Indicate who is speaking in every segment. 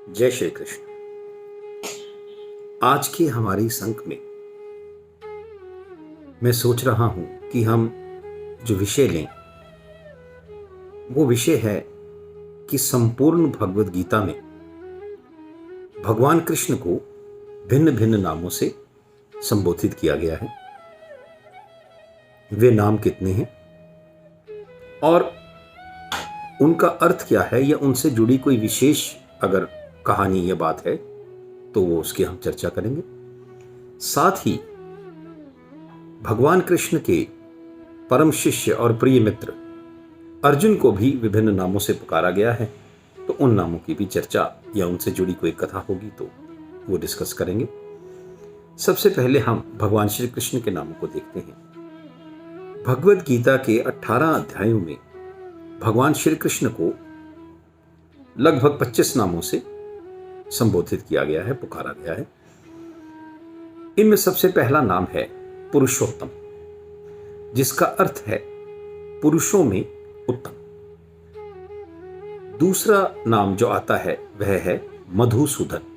Speaker 1: जय श्री कृष्ण। आज की हमारी संक में मैं सोच रहा हूं कि हम जो विषय लें वो विषय है कि संपूर्ण भगवद गीता में भगवान कृष्ण को भिन्न भिन्न नामों से संबोधित किया गया है। वे नाम कितने हैं और उनका अर्थ क्या है, या उनसे जुड़ी कोई विशेष अगर कहानी या बात है तो वो उसकी हम चर्चा करेंगे। साथ ही भगवान कृष्ण के परम शिष्य और प्रिय मित्र अर्जुन को भी विभिन्न नामों से पुकारा गया है, तो उन नामों की भी चर्चा या उनसे जुड़ी कोई कथा होगी तो वो डिस्कस करेंगे। सबसे पहले हम भगवान श्री कृष्ण के नामों को देखते हैं। भगवद गीता के 18 अध्यायों में भगवान श्री कृष्ण को लगभग 25 नामों से संबोधित किया गया है, पुकारा गया है। इनमें सबसे पहला नाम है पुरुषोत्तम, जिसका अर्थ है पुरुषों में उत्तम। दूसरा नाम जो आता है वह है मधुसूदन।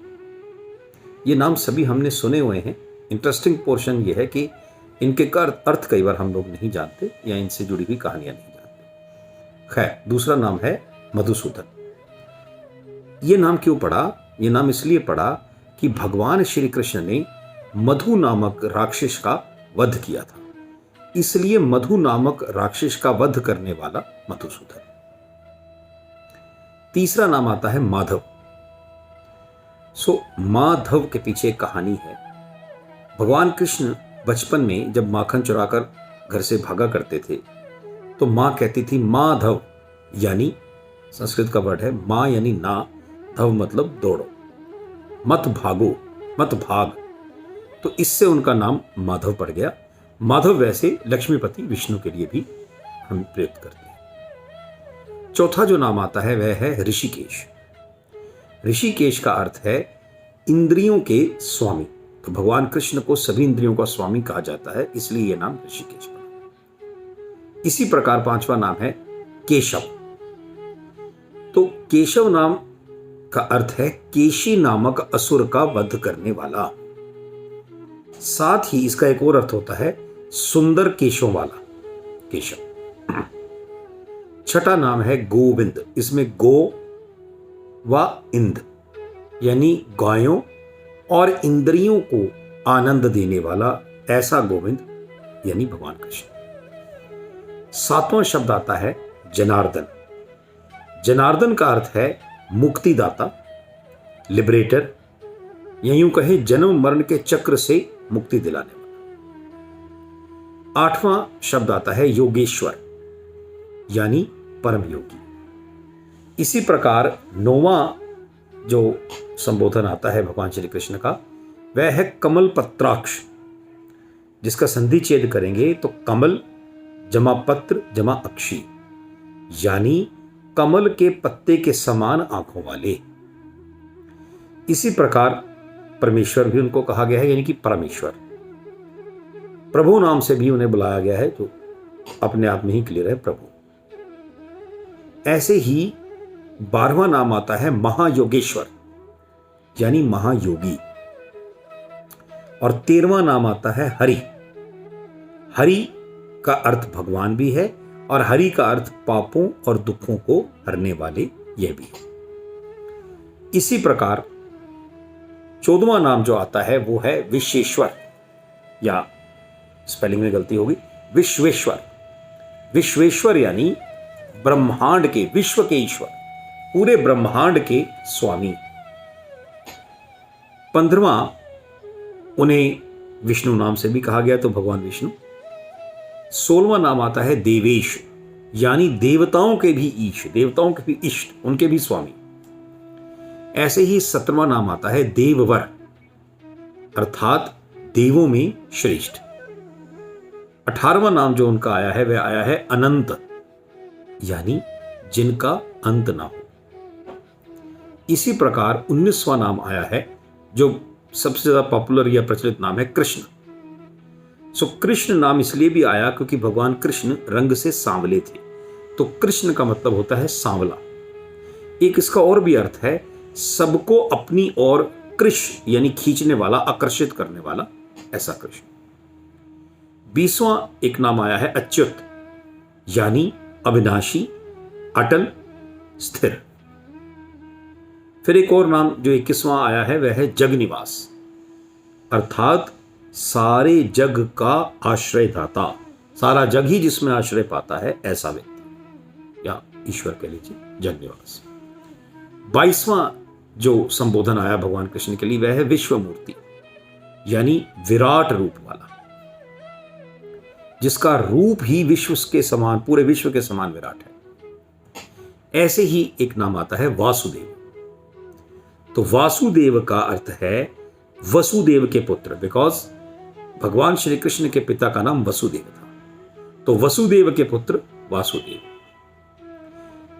Speaker 1: ये नाम सभी हमने सुने हुए हैं। इंटरेस्टिंग पोर्शन यह है कि इनके अर्थ कई बार हम लोग नहीं जानते या इनसे जुड़ी हुई कहानियां नहीं जानते। खैर, दूसरा नाम है मधुसूदन। ये नाम क्यों पड़ा? ये नाम इसलिए पड़ा कि भगवान श्री कृष्ण ने मधु नामक राक्षस का वध किया था, इसलिए मधु नामक राक्षस का वध करने वाला मधुसूदन। तीसरा नाम आता है माधव। माधव के पीछे एक कहानी है। भगवान कृष्ण बचपन में जब माखन चुराकर घर से भागा करते थे तो मां कहती थी माधव, यानी संस्कृत का वर्ड है मां यानी ना, धव मतलब दौड़ो, मत भागो, मत भाग। तो इससे उनका नाम माधव पड़ गया। माधव वैसे लक्ष्मीपति विष्णु के लिए भी हम प्रयुक्त करते हैं। चौथा जो नाम आता है वह है ऋषिकेश। ऋषिकेश का अर्थ है इंद्रियों के स्वामी। तो भगवान कृष्ण को सभी इंद्रियों का स्वामी कहा जाता है, इसलिए यह नाम ऋषिकेश पड़ा। इसी प्रकार पांचवा नाम है केशव। तो केशव नाम का अर्थ है केशी नामक असुर का वध करने वाला। साथ ही इसका एक और अर्थ होता है सुंदर केशों वाला, केशव। छठा नाम है गोविंद। इसमें गो व इंद यानी गायों और इंद्रियों को आनंद देने वाला, ऐसा गोविंद यानी भगवान कृष्ण। सातवां शब्द आता है जनार्दन। जनार्दन का अर्थ है मुक्तिदाता, लिबरेटर, या यूं कहें जन्म मरण के चक्र से मुक्ति दिलाने वाला। आठवां शब्द आता है योगेश्वर, यानी परम योगी। इसी प्रकार नौवां जो संबोधन आता है भगवान श्री कृष्ण का वह है कमल पत्राक्ष, जिसका संधि छेद करेंगे तो कमल जमा पत्र जमा अक्षी, यानी कमल के पत्ते के समान आंखों वाले। इसी प्रकार परमेश्वर भी उनको कहा गया है, यानी कि परमेश्वर। प्रभु नाम से भी उन्हें बुलाया गया है, जो अपने आप में ही क्लियर है, प्रभु। ऐसे ही 12वां नाम आता है महायोगेश्वर, यानी महायोगी। और 13वां नाम आता है हरि। हरि का अर्थ भगवान भी है और हरि का अर्थ पापों और दुखों को हरने वाले यह भी है। इसी प्रकार 14वां नाम जो आता है वो है विश्वेश्वर, या स्पेलिंग में गलती होगी, विश्वेश्वर। विश्वेश्वर यानी ब्रह्मांड के, विश्व के ईश्वर, पूरे ब्रह्मांड के स्वामी। 15वां उन्हें विष्णु नाम से भी कहा गया, तो भगवान विष्णु। 16वां नाम आता है देवेश, यानी देवताओं के भी ईश, देवताओं के भी इष्ट, उनके भी स्वामी। ऐसे ही 17वां नाम आता है देववर, अर्थात देवों में श्रेष्ठ। 18वां नाम जो उनका आया है वह आया है अनंत, यानी जिनका अंत ना हो। इसी प्रकार 19वां नाम आया है जो सबसे ज्यादा पॉपुलर या प्रचलित नाम है कृष्ण। कृष्ण नाम इसलिए भी आया क्योंकि भगवान कृष्ण रंग से सांवले थे, तो कृष्ण का मतलब होता है सांवला। एक इसका और भी अर्थ है सबको अपनी ओर कृष यानी खींचने वाला, आकर्षित करने वाला, ऐसा कृष्ण। 20वां एक नाम आया है अच्युत, यानी अविनाशी, अटल, स्थिर। फिर एक और नाम जो 21वां आया है वह है जगनिवास, अर्थात सारे जग का आश्रयदाता, सारा जग ही जिसमें आश्रय पाता है ऐसा व्यक्ति, या ईश्वर कह लीजिए, जगनिवास। 22वां जो संबोधन आया भगवान कृष्ण के लिए वह है विश्वमूर्ति, यानी विराट रूप वाला, जिसका रूप ही विश्व के समान, पूरे विश्व के समान विराट है। ऐसे ही एक नाम आता है वासुदेव। तो वासुदेव का अर्थ है वसुदेव के पुत्र, बिकॉज भगवान श्री कृष्ण के पिता का नाम वसुदेव था, तो वसुदेव के पुत्र वासुदेव।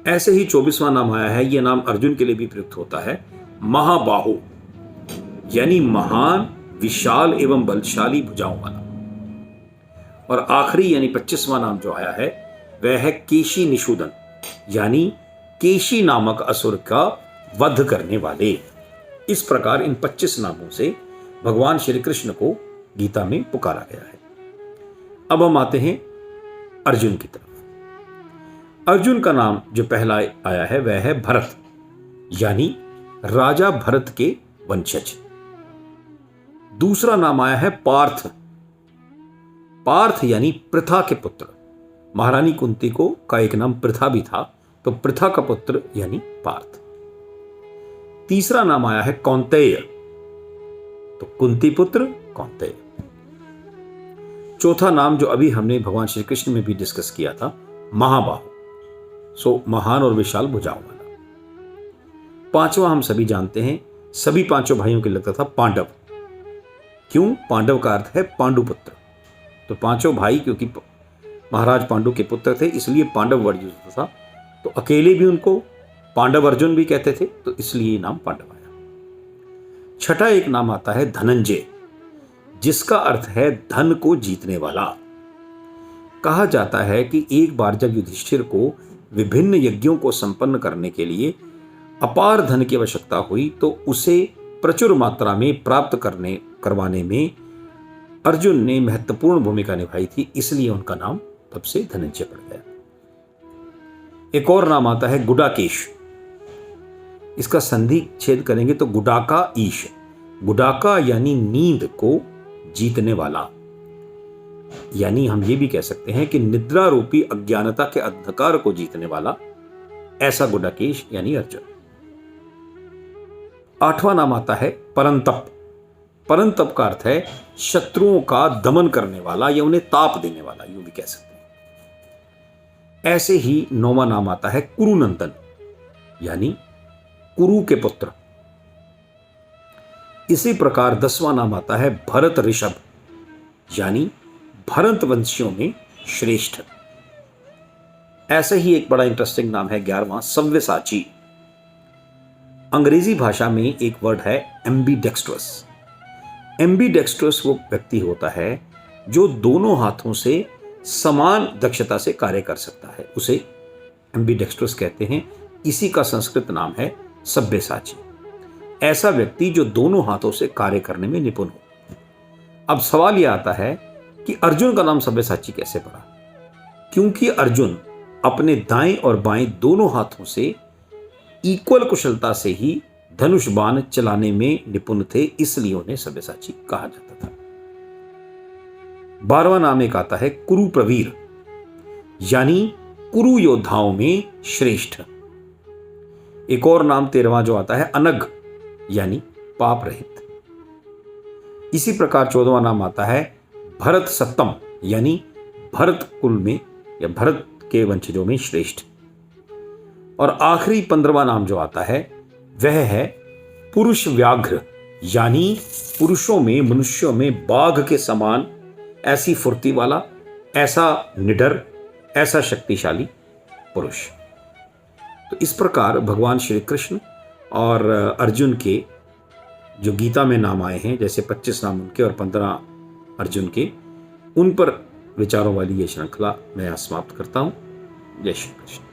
Speaker 1: ऐसे ही 24वां नाम आया है, यह नाम अर्जुन के लिए भी प्रयुक्त होता है, महाबाहु, यानी महान, विशाल एवं बलशाली भुजाओं वाला। और आखिरी यानी 25वां नाम जो आया है वह है केशी निषूदन, यानी केशी नामक असुर का वध करने वाले। इस प्रकार इन 25 नामों से भगवान श्री कृष्ण को गीता में पुकारा गया है। अब हम आते हैं अर्जुन की तरफ। अर्जुन का नाम जो पहला आया है वह है भरत, यानी राजा भरत के वंशज। दूसरा नाम आया है पार्थ, पार्थ यानी पृथा के पुत्र। महारानी कुंती का एक नाम पृथा भी था, तो पृथा का पुत्र यानी पार्थ। तीसरा नाम आया है कौंतेय, तो कुंती पुत्र कौंतेय। चौथा नाम जो अभी हमने भगवान श्री कृष्ण में भी डिस्कस किया था, महाबाहु, सो महान और विशाल भुजाओं वाला। पांचवा हम सभी जानते हैं, सभी पांचों भाइयों के लगता था पांडव। क्यों? पांडव का अर्थ है पांडुपुत्र, तो पांचों भाई क्योंकि महाराज पांडु के पुत्र थे इसलिए पांडव वर्ड यूज होता था। तो अकेले भी उनको पांडव अर्जुन भी कहते थे, तो इसलिए ये नाम पांडव आया। छठा एक नाम आता है धनंजय, जिसका अर्थ है धन को जीतने वाला। कहा जाता है कि एक बार जब युधिष्ठिर को विभिन्न यज्ञों को संपन्न करने के लिए अपार धन की आवश्यकता हुई, तो उसे प्रचुर मात्रा में प्राप्त करवाने में अर्जुन ने महत्वपूर्ण भूमिका निभाई थी, इसलिए उनका नाम तब से धनंजय पड़ गया। एक और नाम आता है गुडाकेश, इसका संधि छेद करेंगे तो गुडाका ईश, गुडाका यानी नींद को जीतने वाला, यानी हम ये भी कह सकते हैं कि निद्रा रूपी अज्ञानता के अंधकार को जीतने वाला, ऐसा गुडाकेश यानी अर्जुन। आठवां नाम आता है परंतप, परंतप का अर्थ है शत्रुओं का दमन करने वाला या उन्हें ताप देने वाला, यूं भी कह सकते हैं। ऐसे ही नौवां नाम आता है कुरुनंदन, यानी कुरु के पुत्र। इसी प्रकार 10वां नाम आता है भरत ऋषभ, यानी भरत वंशियों में श्रेष्ठ। ऐसे ही एक बड़ा इंटरेस्टिंग नाम है 11वां सव्यसाची। अंग्रेजी भाषा में एक वर्ड है एम्बीडेक्स्ट्रस। एम्बीडेक्स्ट्रस वो व्यक्ति होता है जो दोनों हाथों से समान दक्षता से कार्य कर सकता है, उसे एम्बीडेक्स्ट्रस कहते हैं। इसी का संस्कृत नाम है सव्यसाची। ऐसा व्यक्ति जो दोनों हाथों से कार्य करने में निपुण हो। अब सवाल यह आता है कि अर्जुन का नाम सव्यसाची कैसे पड़ा? क्योंकि अर्जुन अपने दाएं और बाएं दोनों हाथों से इक्वल कुशलता से ही धनुष बाण चलाने में निपुण थे, इसलिए उन्हें सव्यसाची कहा जाता था। 12वां नाम एक आता है कुरु प्रवीर, यानी कुरु योद्धाओं में श्रेष्ठ। एक और नाम 13वां जो आता है अनग, यानी पाप रहित। इसी प्रकार 14वां नाम आता है भरत सत्तम, यानी भरत कुल में या भरत के वंशजों में श्रेष्ठ। और आखिरी 15वां नाम जो आता है वह है पुरुष व्याघ्र, यानी पुरुषों में, मनुष्यों में बाघ के समान ऐसी फुर्ती वाला, ऐसा निडर, ऐसा शक्तिशाली पुरुष। तो इस प्रकार भगवान श्री कृष्ण और अर्जुन के जो गीता में नाम आए हैं, जैसे 25 नाम उनके और 15 अर्जुन के, उन पर विचारों वाली ये श्रृंखला मैं समाप्त करता हूं। जय श्री कृष्ण।